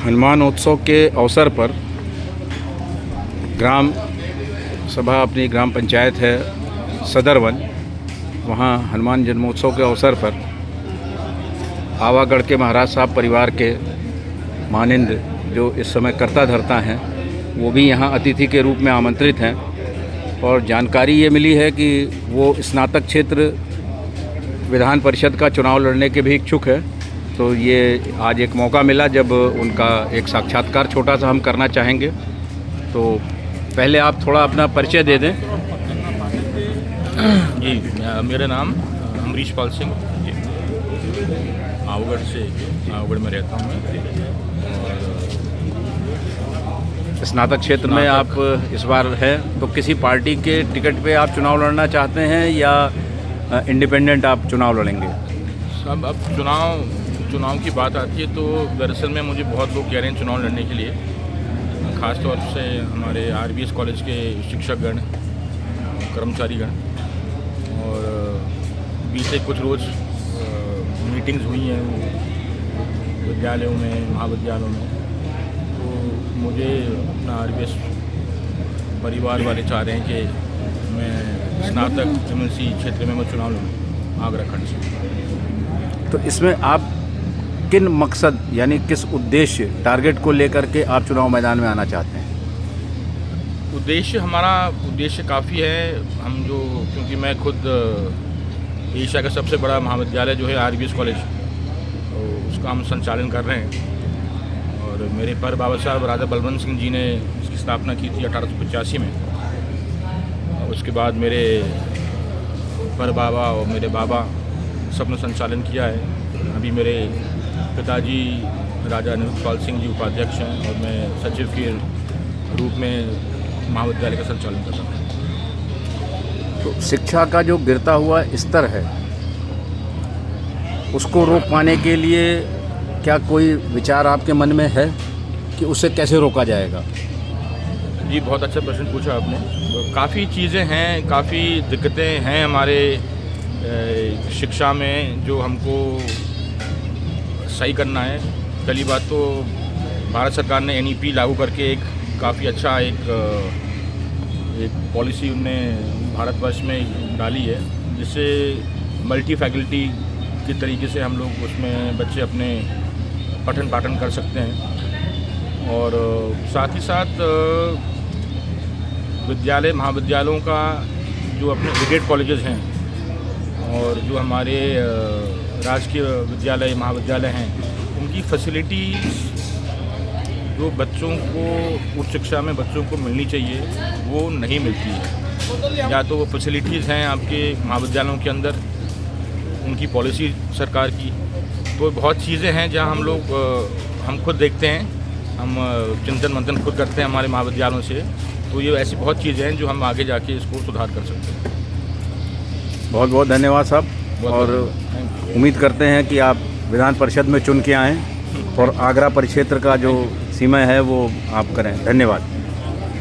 हनुमान उत्सव के अवसर पर ग्राम सभा अपनी ग्राम पंचायत है सदरवन, वहाँ हनुमान जन्मोत्सव के अवसर पर आवागढ़ के महाराज साहब परिवार के मानिंद जो इस समय कर्ता धर्ता हैं वो भी यहाँ अतिथि के रूप में आमंत्रित हैं। और जानकारी ये मिली है कि वो स्नातक क्षेत्र विधान परिषद का चुनाव लड़ने के भी इच्छुक है। तो ये आज एक मौका मिला जब उनका एक साक्षात्कार छोटा सा हम करना चाहेंगे। तो पहले आप थोड़ा अपना परिचय दे दें। जी, मेरा नाम अमरीश पाल सिंह, आवागढ़ से आवागढ़ में रहता हूँ मैं। और स्नातक क्षेत्र में आप इस बार है, तो किसी पार्टी के टिकट पे आप चुनाव लड़ना चाहते हैं या इंडिपेंडेंट आप चुनाव लड़ेंगे? सब अब चुनाव की बात आती है तो दरअसल में मुझे बहुत लोग कह रहे हैं चुनाव लड़ने के लिए, ख़ास तौर से हमारे RBS कॉलेज के शिक्षकगण, कर्मचारीगण। और बीते कुछ रोज़ मीटिंग्स हुई हैं विद्यालयों में, महाविद्यालयों में। तो मुझे अपना RBS परिवार वाले चाह रहे हैं कि मैं स्नातक MLC क्षेत्र में मैं चुनाव लड़ूँ आगरा खंड से। तो इसमें आप किन मकसद यानी किस उद्देश्य टारगेट को लेकर के आप चुनाव मैदान में आना चाहते हैं? हमारा उद्देश्य काफ़ी है। क्योंकि मैं खुद एशिया का सबसे बड़ा महाविद्यालय जो है RBS कॉलेज, तो उसका हम संचालन कर रहे हैं। और मेरे पर बाबा साहब राजा बलवंत सिंह जी ने इसकी स्थापना की थी 1885 में। और उसके बाद मेरे पर बाबा और मेरे बाबा सबने संचालन किया है। अभी मेरे पिताजी राजा अनिरुद्ध पाल सिंह जी उपाध्यक्ष हैं और मैं सचिव के रूप में महाविद्यालय का संचालन कर रहा हूँ। तो शिक्षा का जो गिरता हुआ स्तर है उसको रोक पाने के लिए क्या कोई विचार आपके मन में है कि उसे कैसे रोका जाएगा? जी, बहुत अच्छा प्रश्न पूछा आपने। तो काफ़ी चीज़ें हैं, काफ़ी दिक्कतें हैं हमारे शिक्षा में जो हमको सही करना है। पहली बात तो भारत सरकार ने NEP लागू करके एक काफ़ी अच्छा एक पॉलिसी उनने भारतवर्ष में डाली है, जिससे मल्टी फैकल्टी के तरीके से हम लोग उसमें बच्चे अपने पठन पाठन कर सकते हैं। और साथ ही साथ विद्यालय महाविद्यालयों का जो अपने ग्रेड कॉलेजेस हैं और जो हमारे राजकीय विद्यालय महाविद्यालय हैं, उनकी फैसिलिटी जो बच्चों को उच्च शिक्षा में बच्चों को मिलनी चाहिए वो नहीं मिलती है। या तो वो फैसिलिटीज़ हैं आपके महाविद्यालयों के अंदर, उनकी पॉलिसी सरकार की, तो बहुत चीज़ें हैं जहां हम खुद देखते हैं, हम चिंतन मंथन खुद करते हैं हमारे महाविद्यालयों से। तो ये ऐसी बहुत चीज़ें हैं जो हम आगे जाके इसको सुधार कर सकते हैं। बहुत बहुत धन्यवाद साहब, और उम्मीद करते हैं कि आप विधान परिषद में चुन के आएँ और आगरा परिक्षेत्र का जो सीमा है वो आप करें। धन्यवाद।